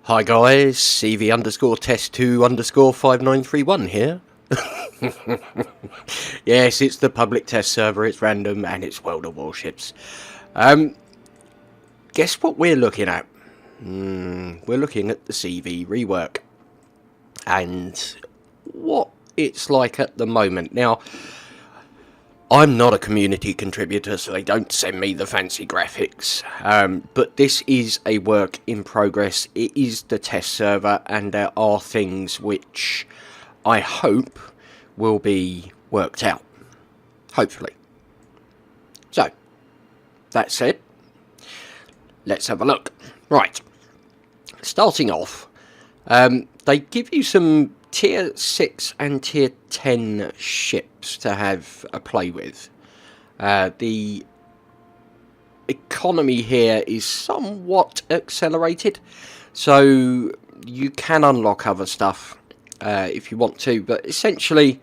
Hi guys, CV underscore test 2 underscore 5931 here. Yes, it's the public test server, it's random, and it's World of Warships. Guess what we're looking at? We're looking at the CV rework. And what it's like at the moment. Now, I'm not a community contributor, so they don't send me the fancy graphics. But this is a work in progress. It is the test server, and there are things which I hope will be worked out. Hopefully. So, that said, let's have a look. Right. Starting off, they give you some tier 6 and tier 10 ships to have a play with. The economy here is somewhat accelerated, so you can unlock other stuff if you want to, but essentially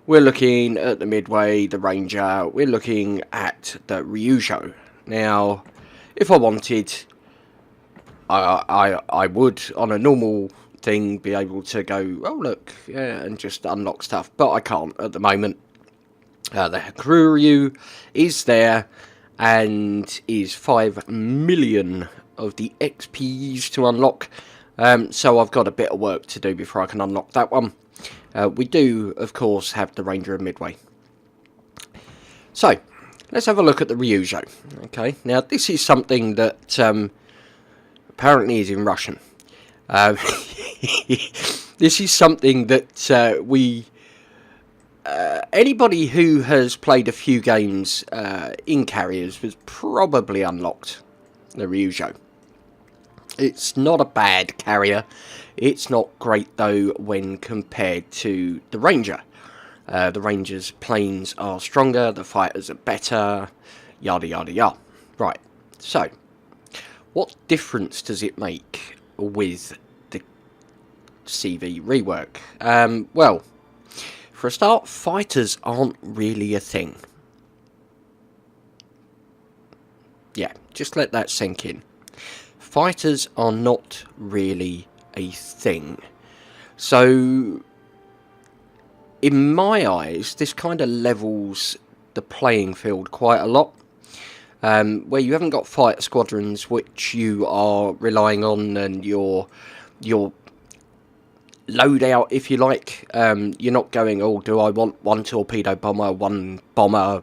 we're looking at the Midway, the Ranger, we're looking at the Ryujo. Now, if I wanted, I would, on a normal thing, be able to go, oh look, yeah, and just unlock stuff, but I can't at the moment. The Hakuryu is there and is 5 million of the XPs to unlock, so I've got a bit of work to do before I can unlock that one. We do, of course, have the Ranger and Midway. So, let's have a look at the Ryujo. Okay, now this is something that apparently is in Russian. This is something that anybody who has played a few games in carriers has probably unlocked the Ryujo. It's not a bad carrier. It's not great though when compared to the Ranger. The Ranger's planes are stronger, the fighters are better, yada yada yada. Right, so what difference does it make with the CV rework? Well, for a start, fighters aren't really a thing. Yeah, just let that sink in. Fighters are not really a thing. So, in my eyes, this kind of levels the playing field quite a lot. Where you haven't got fighter squadrons which you are relying on, and your loadout, if you like. You're not going, oh, do I want 1 torpedo bomber, 1 bomber,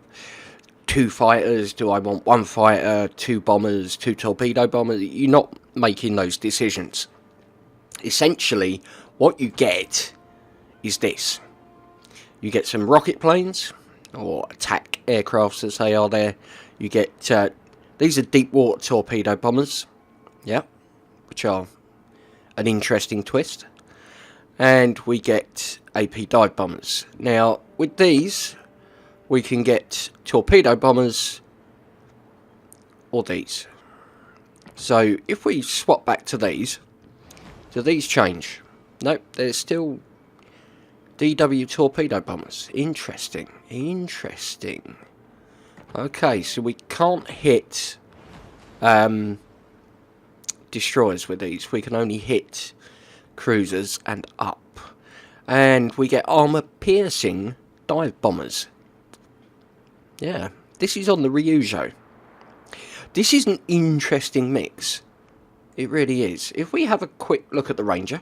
2 fighters? Do I want 1 fighter, 2 bombers, 2 torpedo bombers? You're not making those decisions. Essentially, what you get is this. You get some rocket planes, or attack aircrafts as they are there. You get, these are deep water torpedo bombers, yeah, which are an interesting twist. And we get AP dive bombers. Now, with these, we can get torpedo bombers, or these. So, if we swap back to these, do these change? Nope, they're still DW torpedo bombers. Interesting, interesting. Okay, so we can't hit destroyers with these. We can only hit cruisers and up. And we get armor-piercing dive bombers. Yeah, this is on the Ryujo. This is an interesting mix. It really is. If we have a quick look at the Ranger.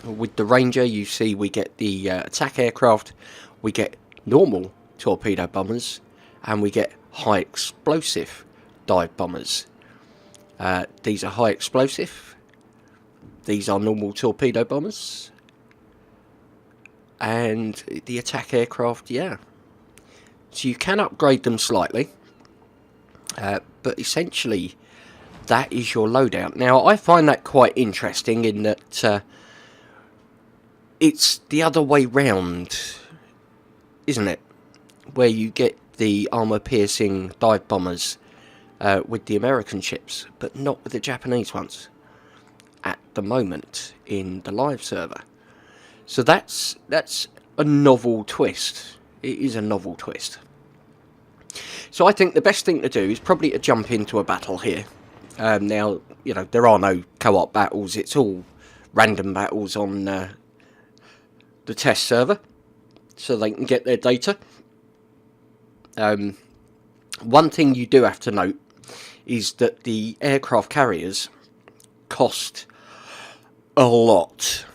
With the Ranger, you see we get the attack aircraft. We get normal torpedo bombers. And we get high explosive dive bombers. These are high explosive. These are normal torpedo bombers. And the attack aircraft, yeah. So you can upgrade them slightly. But essentially, that is your loadout. Now, I find that quite interesting in that it's the other way round, isn't it? Where you get the armor-piercing dive bombers with the American ships, but not with the Japanese ones at the moment in the live server. So that's a novel twist. It is a novel twist. So I think the best thing to do is probably to jump into a battle here. Now, you know, there are no co-op battles. It's all random battles on the test server, so they can get their data. One thing you do have to note is that the aircraft carriers cost a lot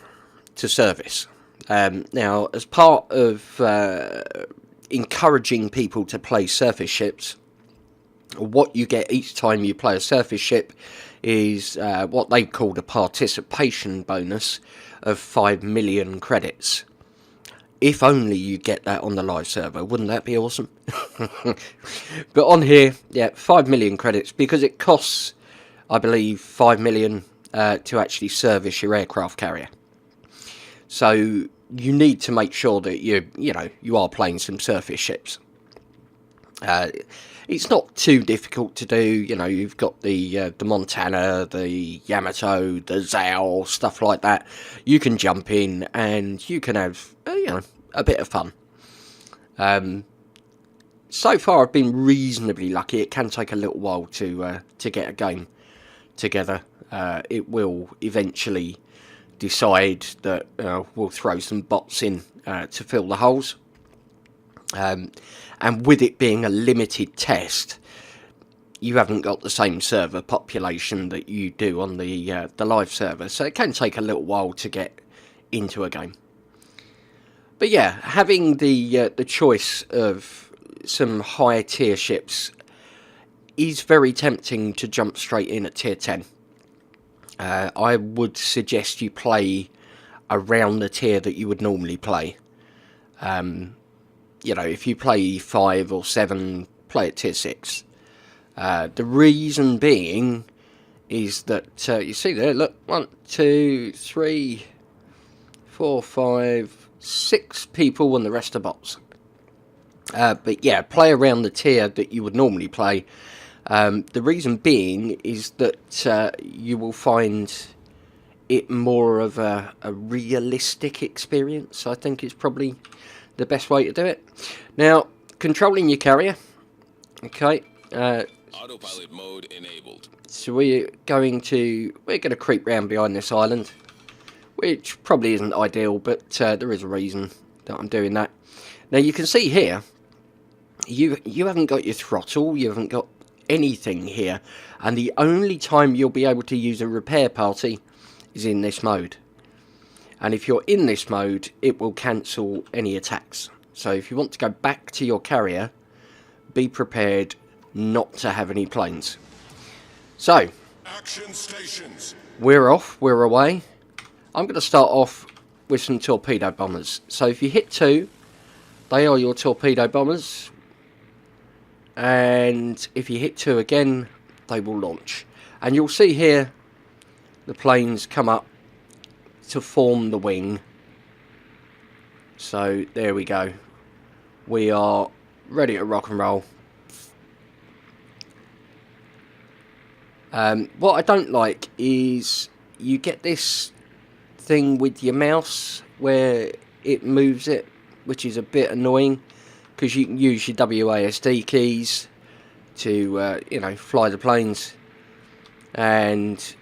to service. Now, as part of encouraging people to play surface ships, what you get each time you play a surface ship is what they call a participation bonus of 5 million credits. If only you get that on the live server, wouldn't that be awesome? But on here, yeah, 5 million credits, because it costs, I believe, 5 million to actually service your aircraft carrier. So you need to make sure that you are playing some surface ships. It's not too difficult to do. You know, you've got the Montana, the Yamato, the Zao, stuff like that. You can jump in and you can have a bit of fun. So far, I've been reasonably lucky. It can take a little while to get a game together. It will eventually decide that we'll throw some bots in to fill the holes. And with it being a limited test, you haven't got the same server population that you do on the live server, so it can take a little while to get into a game. But yeah, having the choice of some higher tier ships is very tempting to jump straight in at tier 10. I would suggest you play around the tier that you would normally play. You know, if you play 5 or 7, play at tier 6. The reason being is that, you see there, look, 1, 2, 3, 4, 5, 6 people and the rest are bots. But yeah, play around the tier that you would normally play. The reason being is that you will find it more of a realistic experience. I think it's probably the best way to do it. Now, controlling your carrier. Okay. Autopilot mode enabled. So we're going to creep round behind this island, which probably isn't ideal, but there is a reason that I'm doing that. Now you can see here, you haven't got your throttle, you haven't got anything here, and the only time you'll be able to use a repair party is in this mode. And if you're in this mode, it will cancel any attacks. So if you want to go back to your carrier, be prepared not to have any planes. So, Action stations. we're off, we're away. I'm going to start off with some torpedo bombers. So if you hit 2, they are your torpedo bombers. And if you hit 2 again, they will launch. And you'll see here, the planes come up to form the wing. So there we go. We are ready to rock and roll. What I don't like is you get this thing with your mouse where it moves it, which is a bit annoying, because you can use your WASD keys to fly the planes. And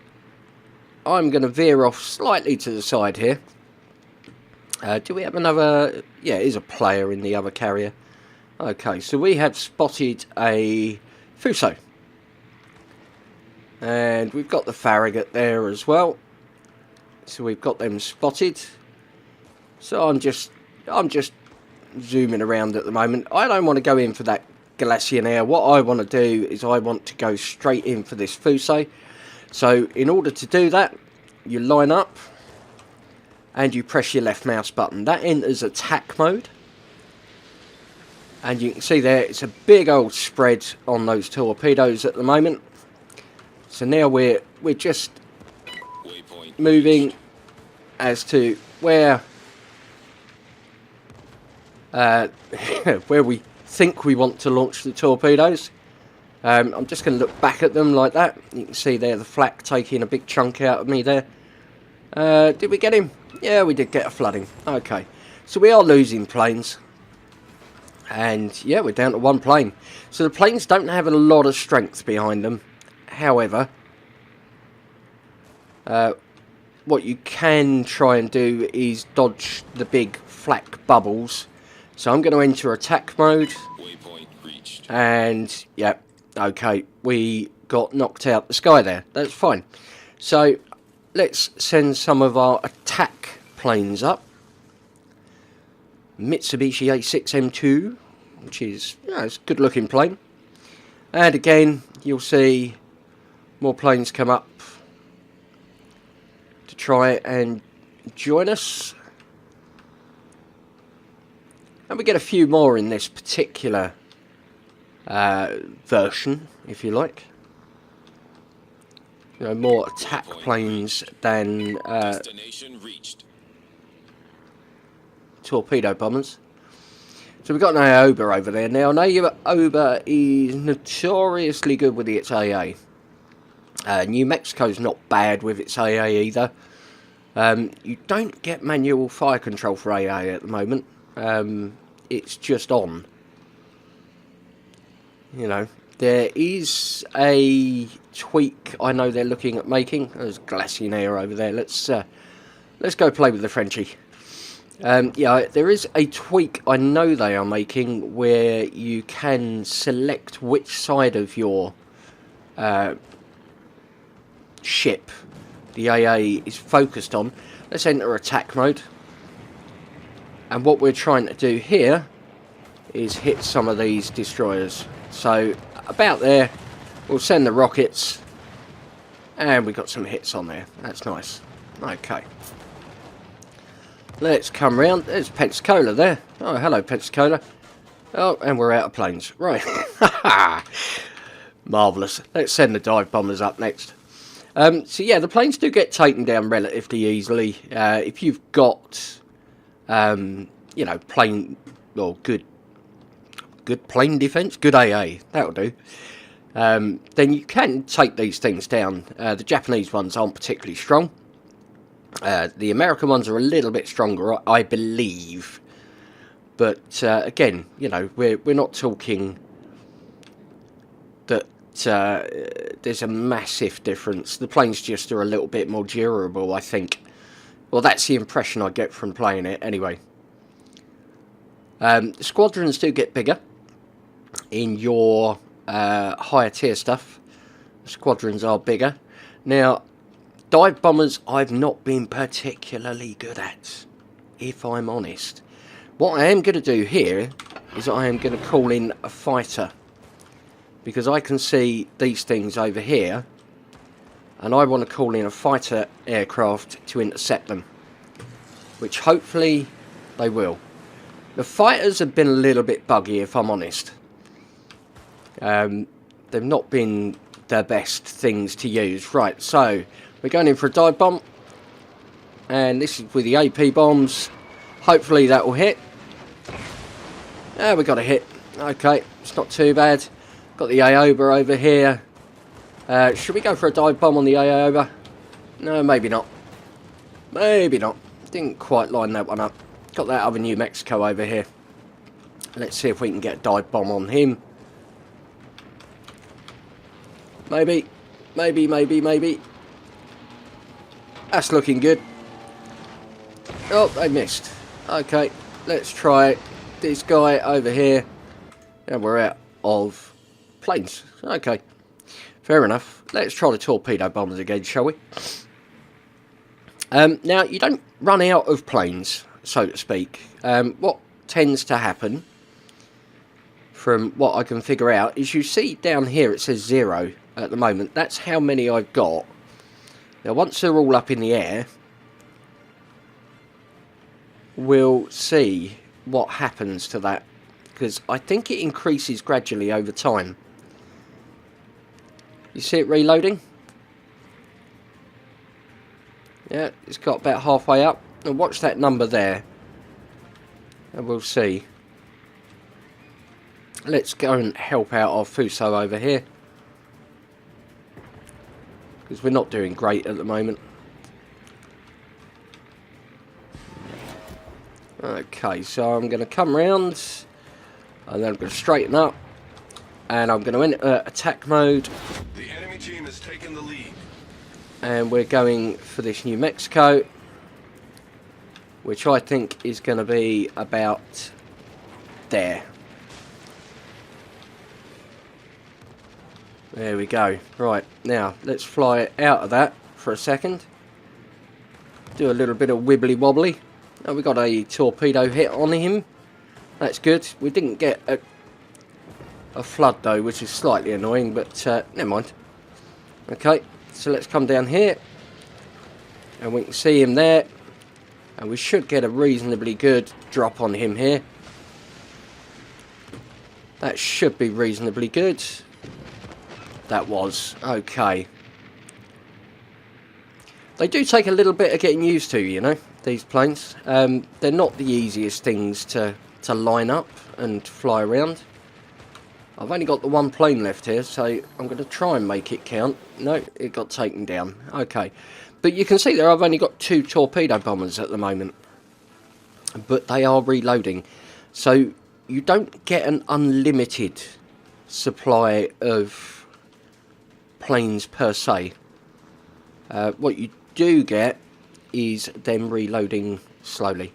I'm going to veer off slightly to the side here. Do we have another? Yeah, it is a player in the other carrier. Okay, so we have spotted a Fuso. And we've got the Farragut there as well. So we've got them spotted. So I'm just zooming around at the moment. I don't want to go in for that Galatian. What I want to do is I want to go straight in for this Fuso. So in order to do that, you line up and you press your left mouse button. That enters attack mode. And you can see there, it's a big old spread on those torpedoes at the moment. So now we're just moving as to where where we think we want to launch the torpedoes. I'm just going to look back at them like that. You can see there the flak taking a big chunk out of me there. Did we get him? Yeah, we did get a flooding. Okay, so we are losing planes. And yeah, we're down to 1 plane. So the planes don't have a lot of strength behind them. However, What you can try and do is dodge the big flak bubbles. So I'm going to enter attack mode. Waypoint reached. And, yeah, okay, we got knocked out the sky there. That's fine. So, let's send some of our attack planes up. Mitsubishi A6M2, which is, it's a good looking plane. And again, you'll see more planes come up to try and join us. And we get a few more in this particular version, if you like. More attack planes than Destination reached. torpedo bombers. So we've got an Aoba over there. Now, an Aoba is notoriously good with its AA. New Mexico's not bad with its AA either. You don't get manual fire control for AA at the moment. It's just on. There is a tweak I know they're looking at making. There's Glacier over there. Let's go play with the Frenchie. There is a tweak I know they are making where you can select which side of your ship the AA is focused on. Let's enter attack mode. And what we're trying to do here is hit some of these destroyers. So, about there, we'll send the rockets. And we got some hits on there. That's nice. Okay. Let's come round. There's Pensacola there. Oh, hello, Pensacola. Oh, and we're out of planes. Right. Marvellous. Let's send the dive bombers up next. So, yeah, the planes do get taken down relatively easily. If you've got, plane, well, good plane defence, good AA, that'll do. Then you can take these things down. The Japanese ones aren't particularly strong. The American ones are a little bit stronger, I believe. But again, we're not talking that there's a massive difference. The planes just are a little bit more durable, I think. Well, that's the impression I get from playing it, anyway. The squadrons do get bigger in your higher tier stuff. The squadrons are bigger. Now, dive bombers I've not been particularly good at, if I'm honest. What I am going to do here is I am going to call in a fighter. Because I can see these things over here. And I want to call in a fighter aircraft to intercept them. Which hopefully they will. The fighters have been a little bit buggy, if I'm honest. They've not been the best things to use. Right, so we're going in for a dive bomb. And this is with the AP bombs. Hopefully that will hit. We got a hit. Okay, it's not too bad. Got the Aoba over here. Should we go for a dive bomb on the Aoba? No, maybe not. Maybe not. Didn't quite line that one up. Got that other New Mexico over here. Let's see if we can get a dive bomb on him. Maybe. Maybe. That's looking good. Oh, they missed. Okay, let's try this guy over here. And we're out of planes. Okay, fair enough. Let's try the torpedo bombers again, shall we? Now, you don't run out of planes, so to speak. What tends to happen, from what I can figure out, is you see down here it says 0 at the moment. That's how many I've got. Now, once they're all up in the air, we'll see what happens to that. Because I think it increases gradually over time. You see it reloading? Yeah, it's got about halfway up. And watch that number there. And we'll see. Let's go and help out our Fuso over here. Because we're not doing great at the moment. Okay, so I'm going to come round. And then I'm going to straighten up. And I'm going to enter attack mode. The enemy team has taken the lead. And we're going for this New Mexico, which I think is going to be about there. There we go. Right, now let's fly out of that for a second. Do a little bit of wibbly wobbly. Oh, we got a torpedo hit on him. That's good. We didn't get a flood though, which is slightly annoying, but never mind. Okay, so let's come down here. And we can see him there. And we should get a reasonably good drop on him here. That should be reasonably good. That was. Okay. They do take a little bit of getting used to, you know, these planes. They're not the easiest things to line up and fly around. I've only got the one plane left here, so I'm going to try and make it count. No, it got taken down. Okay. But you can see there I've only got 2 torpedo bombers at the moment. But they are reloading. So you don't get an unlimited supply of planes per se. What you do get is them reloading slowly.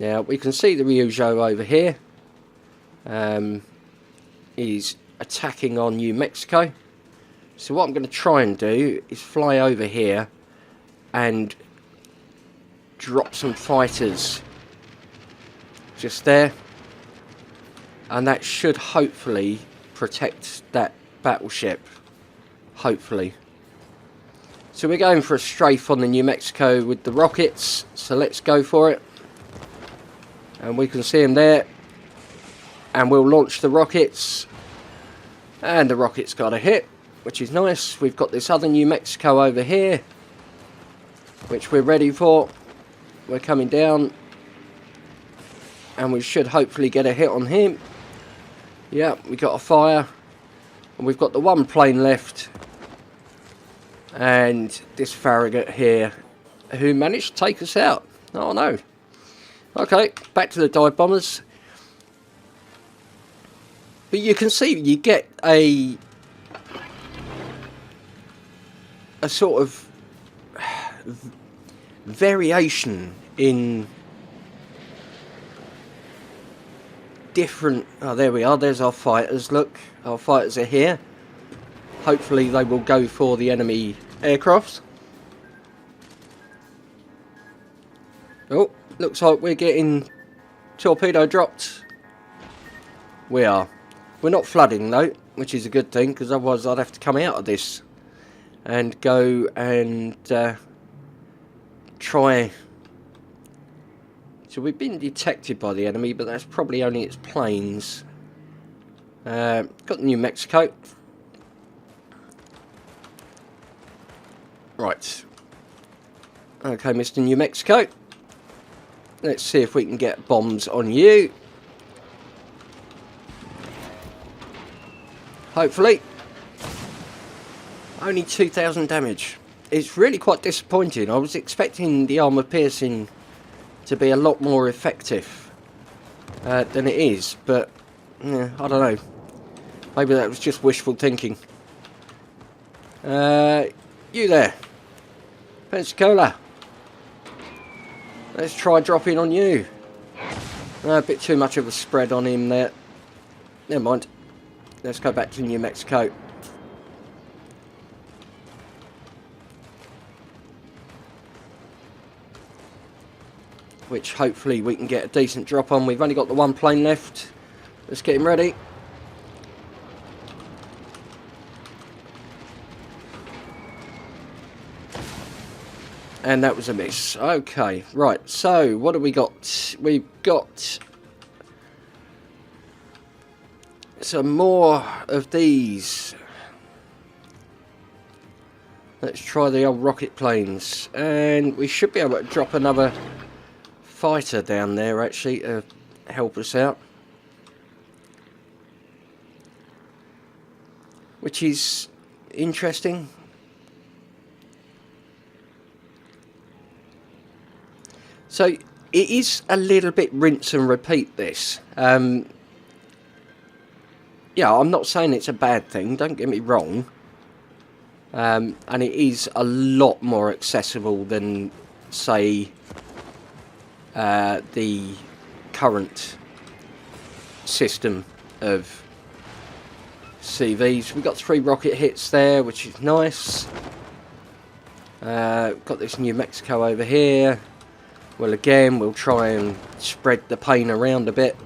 Now we can see the Ryujo over here is attacking on New Mexico. So what I'm going to try and do is fly over here and drop some fighters just there, and that should hopefully protect that battleship, hopefully. So we're going for a strafe on the New Mexico with the rockets, so let's go for it. And we can see them there, and we'll launch the rockets, and the rockets got a hit, which is nice. We've got this other New Mexico over here, which we're ready for. We're coming down, and we should hopefully get a hit on him. Yeah, we got a fire, and we've got the one plane left, and this Farragut here, who managed to take us out. Oh no. Okay, back to the dive bombers. But you can see you get a sort of variation in different... Oh, there we are. There's our fighters. Look, our fighters are here. Hopefully they will go for the enemy aircrafts. Oh, looks like we're getting torpedo dropped. We are. We're not flooding though, which is a good thing, because otherwise I'd have to come out of this and go and try. So we've been detected by the enemy, but that's probably only its planes. Got New Mexico. Right. Okay, Mr. New Mexico. Let's see if we can get bombs on you. Hopefully. Only 2,000 damage. It's really quite disappointing. I was expecting the armour piercing to be a lot more effective than it is, but yeah, I don't know. Maybe that was just wishful thinking. You there, Pensacola. Let's try dropping on you. A bit too much of a spread on him there. Never mind. Let's go back to New Mexico. Which hopefully we can get a decent drop on. We've only got the one plane left. Let's get him ready. And that was a miss. Okay, right. So, what have we got? We've got some more of these. Let's try the old rocket planes. And we should be able to drop another fighter down there, actually, to help us out. Which is interesting. So it is a little bit rinse and repeat, this. Yeah, I'm not saying it's a bad thing, don't get me wrong. and it is a lot more accessible than, say, the current system of CVs. We've got 3 rocket hits there, which is nice. Got this New Mexico over here. Well, again, we'll try and spread the pain around a bit.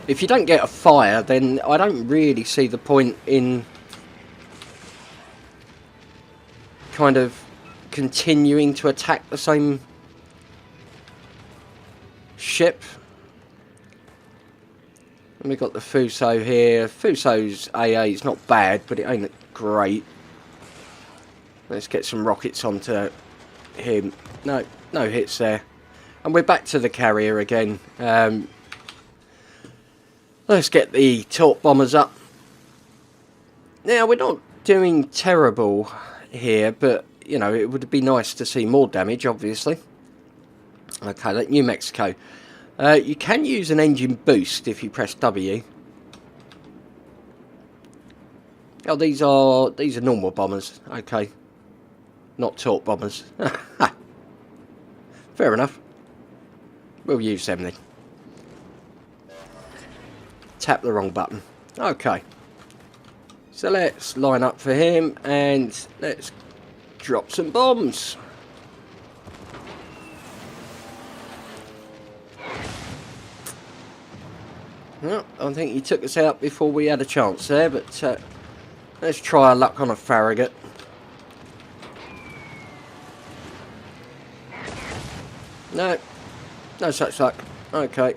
If you don't get a fire, then I don't really see the point in kind of continuing to attack the same ship. And we've got the Fuso here. Fuso's AA is not bad, but it ain't great. Let's get some rockets onto him. No hits there. And we're back to the carrier again. Let's get the torp bombers up. Now, we're not doing terrible here, but, you know, it would be nice to see more damage, obviously. Okay, like New Mexico. You can use an engine boost if you press W. Oh, these are normal bombers. Okay. Not torp bombers. Fair enough. We'll use them then. Tap the wrong button. Okay. So let's line up for him and let's drop some bombs. Well, I think he took us out before we had a chance there, but let's try our luck on a Farragut. No such luck. Okay.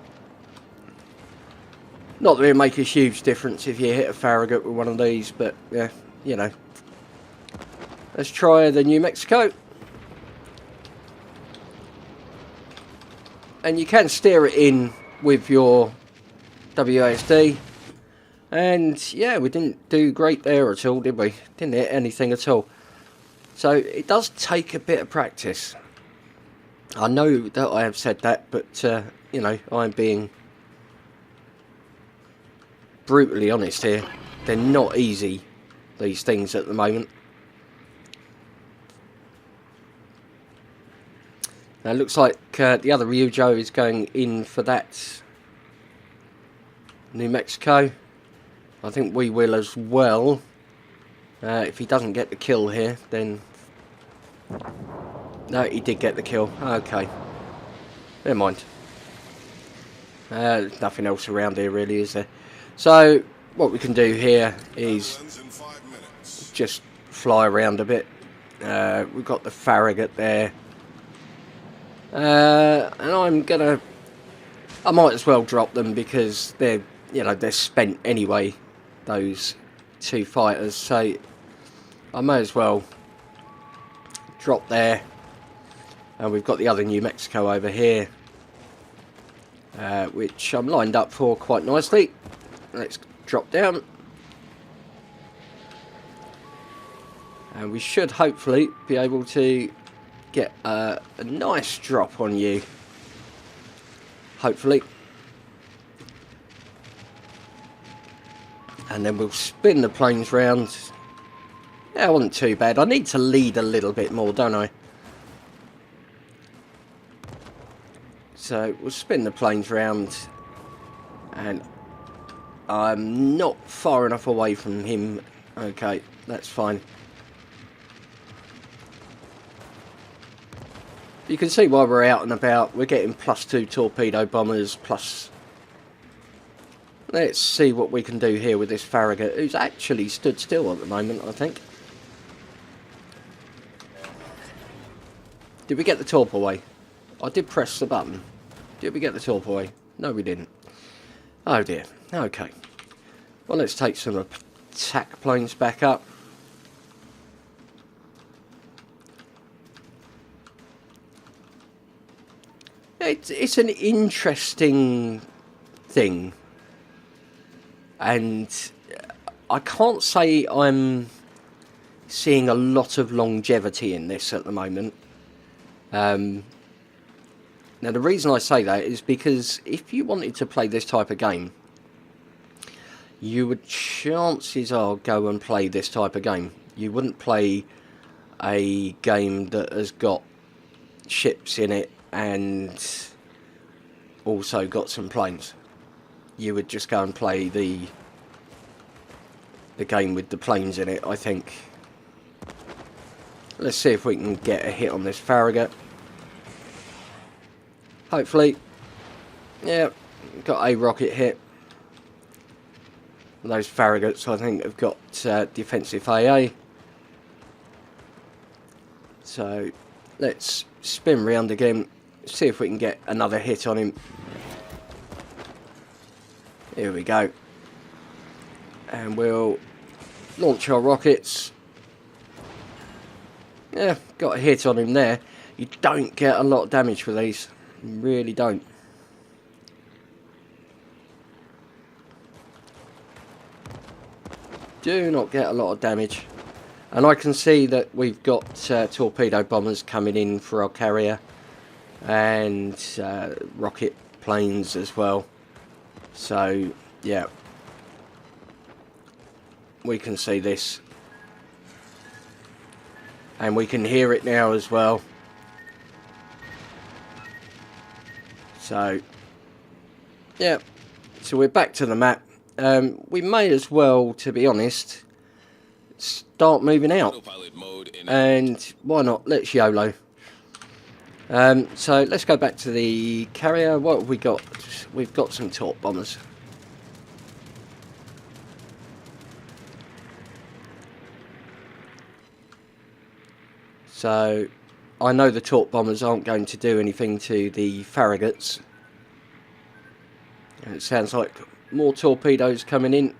Not that it make a huge difference if you hit a Farragut with one of these, but yeah, you know. Let's try the New Mexico. And you can steer it in with your WASD. And yeah, we didn't do great there at all, did we? Didn't hit anything at all. So it does take a bit of practice. I know that I have said that, but you know, I'm being brutally honest here. They're not easy, these things, at the moment. Now it looks like the other Ryujo is going in for that New Mexico. I think we will as well. If he doesn't get the kill here, then... No, he did get the kill. Okay. Never mind. There's nothing else around here really, is there? So, what we can do here is just fly around a bit. We've got the Farragut there. And I might as well drop them because they're, you know, they're spent anyway, those 2 fighters. So, I may as well drop there. And we've got the other New Mexico over here, which I'm lined up for quite nicely. Let's drop down. And we should hopefully be able to get a nice drop on you. Hopefully. And then we'll spin the planes round. Yeah, it wasn't too bad. I need to lead a little bit more, don't I? So we'll spin the planes round, and I'm not far enough away from him. Okay, that's fine. You can see while we're out and about, we're getting +2 torpedo bombers, plus... Let's see what we can do here with this Farragut, who's actually stood still at the moment, I think. Did we get the torp away? I did press the button. Did we get the torp away? No, we didn't. Oh dear. Okay. Well, let's take some attack planes back up. It's an interesting thing. And I can't say I'm seeing a lot of longevity in this at the moment. Now, the reason I say that is because if you wanted to play this type of game, you would, chances are, go and play this type of game. You wouldn't play a game that has got ships in it and also got some planes. You would just go and play the game with the planes in it, I think. Let's see if we can get a hit on this Farragut. Hopefully. Yeah, got a rocket hit. Those Farragut's, I think, have got defensive AA. So, let's spin round again, see if we can get another hit on him. Here we go. And we'll launch our rockets. Yeah, got a hit on him there. You don't get a lot of damage with these. You really don't. Do not get a lot of damage. And I can see that we've got torpedo bombers coming in for our carrier. And rocket planes as well. So, yeah. We can see this. And we can hear it now as well. So, yeah. So we're back to the map. We may as well, to be honest, start moving out. And why not? Let's YOLO. So let's go back to the carrier. What have we got? We've got some torp bombers. So I know the torp bombers aren't going to do anything to the Farraguts. It sounds like more torpedoes coming in.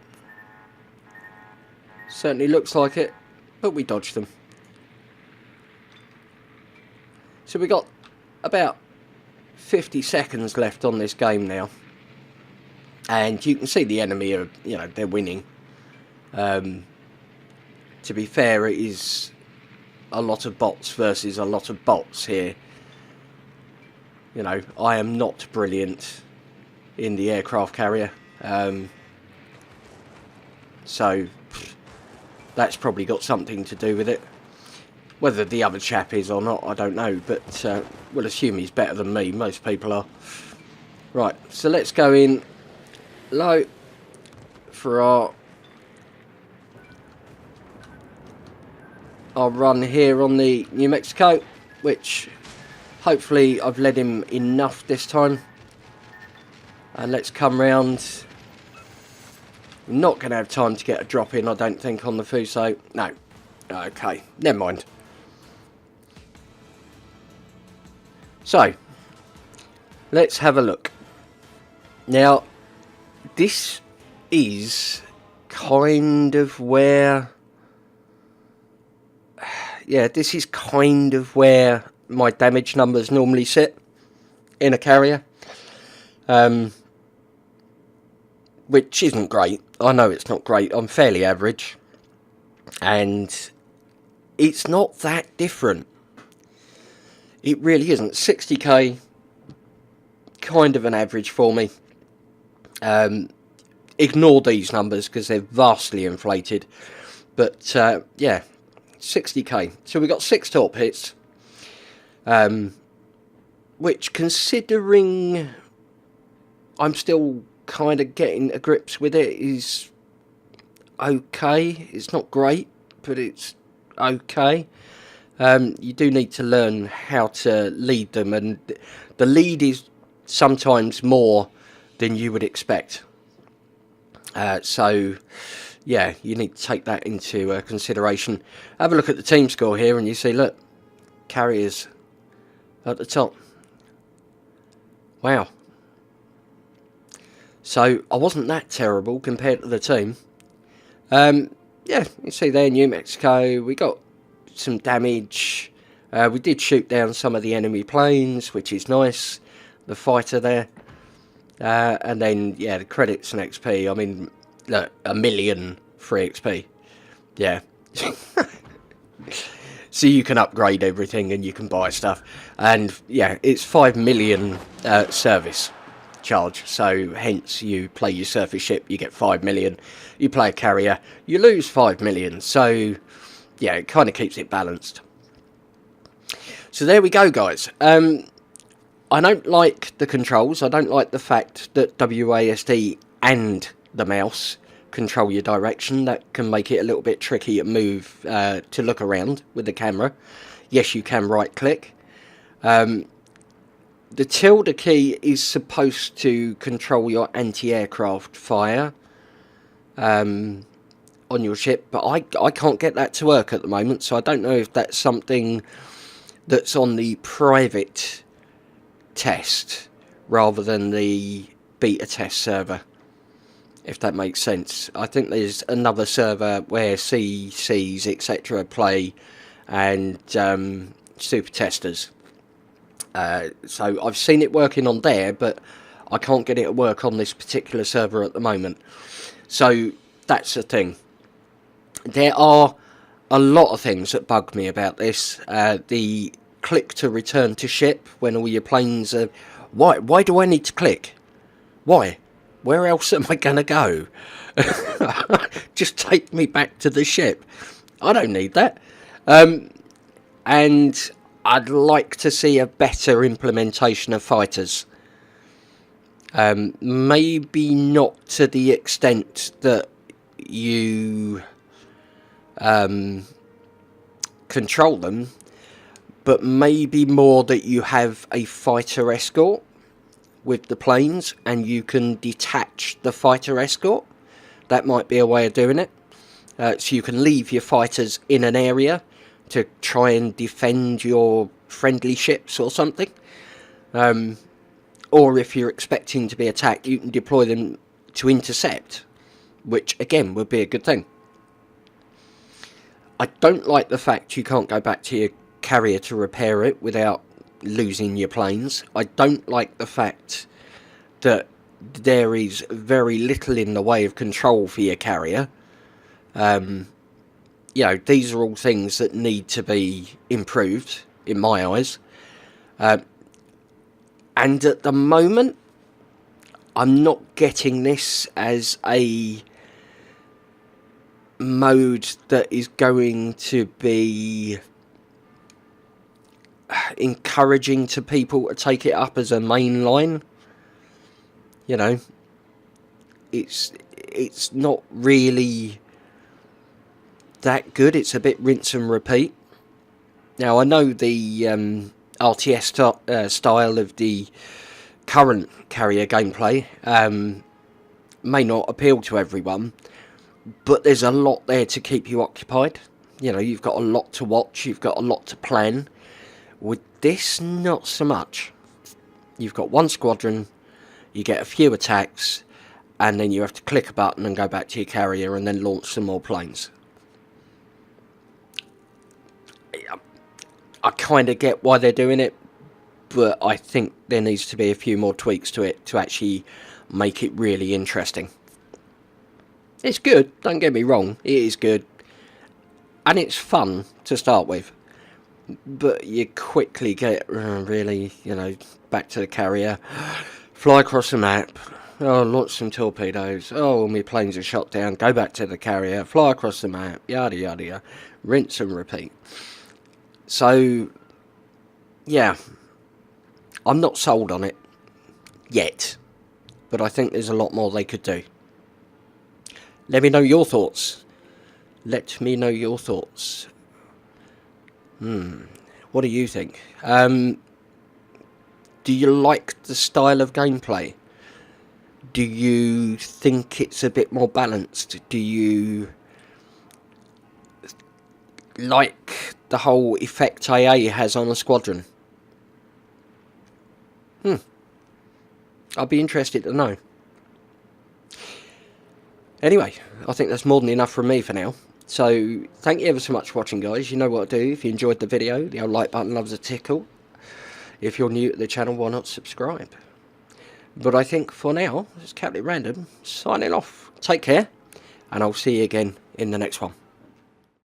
Certainly looks like it, but we dodged them. So we got about 50 seconds left on this game now. And you can see the enemy are, you know, they're winning. To be fair, it is a lot of bots versus a lot of bots here. You know, I am not brilliant in the aircraft carrier. So that's probably got something to do with it. Whether the other chap is or not, I don't know, but we'll assume he's better than me. Most people are. Right, so let's go in low for our run here on the New Mexico, which hopefully I've led him enough this time. And let's come round. We're not going to have time to get a drop in, I don't think, on the Fuso. No. Okay, never mind. So, let's have a look. Now, this is kind of where... Yeah, this is kind of where my damage numbers normally sit in a carrier. Which isn't great. I know it's not great. I'm fairly average. And it's not that different. It really isn't. 60k, kind of an average for me. Ignore these numbers because they're vastly inflated. But, yeah, 60k. So we got 6 torp hits. Which, considering I'm still kind of getting a grips with it, is okay. It's not great, but it's okay. You do need to learn how to lead them, and the lead is sometimes more than you would expect. So, yeah, you need to take that into consideration. Have a look at the team score here, and you see, look, carriers at the top. Wow. So, I wasn't that terrible compared to the team. Yeah, you see there, New Mexico, we got some damage. We did shoot down some of the enemy planes, which is nice. The fighter there. And then, yeah, the credits and XP. I mean, look, 1 million free XP. Yeah. So you can upgrade everything and you can buy stuff. And, yeah, it's 5 million service charge. So, hence, you play your surface ship, you get 5 million. You play a carrier, you lose 5 million. So, yeah, it kind of keeps it balanced. So there we go, guys. I don't like the controls. I don't like the fact that WASD and the mouse control your direction. That can make it a little bit tricky to move, to look around with the camera. Yes, you can right click. The tilde key is supposed to control your anti-aircraft fire on your ship, but I can't get that to work at the moment, so I don't know if that's something that's on the private test rather than the beta test server, if that makes sense. I think there's another server where CCs etc play, and super testers. So I've seen it working on there, but I can't get it to work on this particular server at the moment. So that's the thing. There are a lot of things that bug me about this. The click to return to ship when all your planes are... Why do I need to click? Why? Where else am I going to go? Just take me back to the ship. I don't need that. And I'd like to see a better implementation of fighters. Maybe not to the extent that you control them, but maybe more that you have a fighter escort with the planes and you can detach the fighter escort. That might be a way of doing it. So you can leave your fighters in an area to try and defend your friendly ships or something. Or if you're expecting to be attacked, you can deploy them to intercept, which again would be a good thing. I don't like the fact you can't go back to your carrier to repair it without losing your planes. I don't like the fact that there is very little in the way of control for your carrier. You know, these are all things that need to be improved in my eyes. And at the moment, I'm not getting this as a mode that is going to be encouraging to people to take it up as a main line. You know, it's not really that good. It's a bit rinse and repeat. Now I know the RTS style of the current carrier gameplay may not appeal to everyone, but there's a lot there to keep you occupied. You know, you've got a lot to watch, you've got a lot to plan. With this, not so much. You've got one squadron, you get a few attacks, and then you have to click a button and go back to your carrier and then launch some more planes. I kind of get why they're doing it, but I think there needs to be a few more tweaks to it to actually make it really interesting. It's good, don't get me wrong, it is good, and it's fun to start with, but you quickly get really, you know, back to the carrier, fly across the map, oh, launch some torpedoes, oh, my planes are shot down, go back to the carrier, fly across the map, yada yada yada, rinse and repeat. So, yeah, I'm not sold on it yet, but I think there's a lot more they could do. Let me know your thoughts. Let me know your thoughts. What do you think? Do you like the style of gameplay? Do you think it's a bit more balanced? Do you like the whole effect AA has on a squadron? I'd be interested to know. Anyway, I think that's more than enough from me for now. So, thank you ever so much for watching, guys. You know what to do. If you enjoyed the video, the old like button loves a tickle. If you're new to the channel, why not subscribe? But I think for now, it's Captain Random signing off. Take care, and I'll see you again in the next one.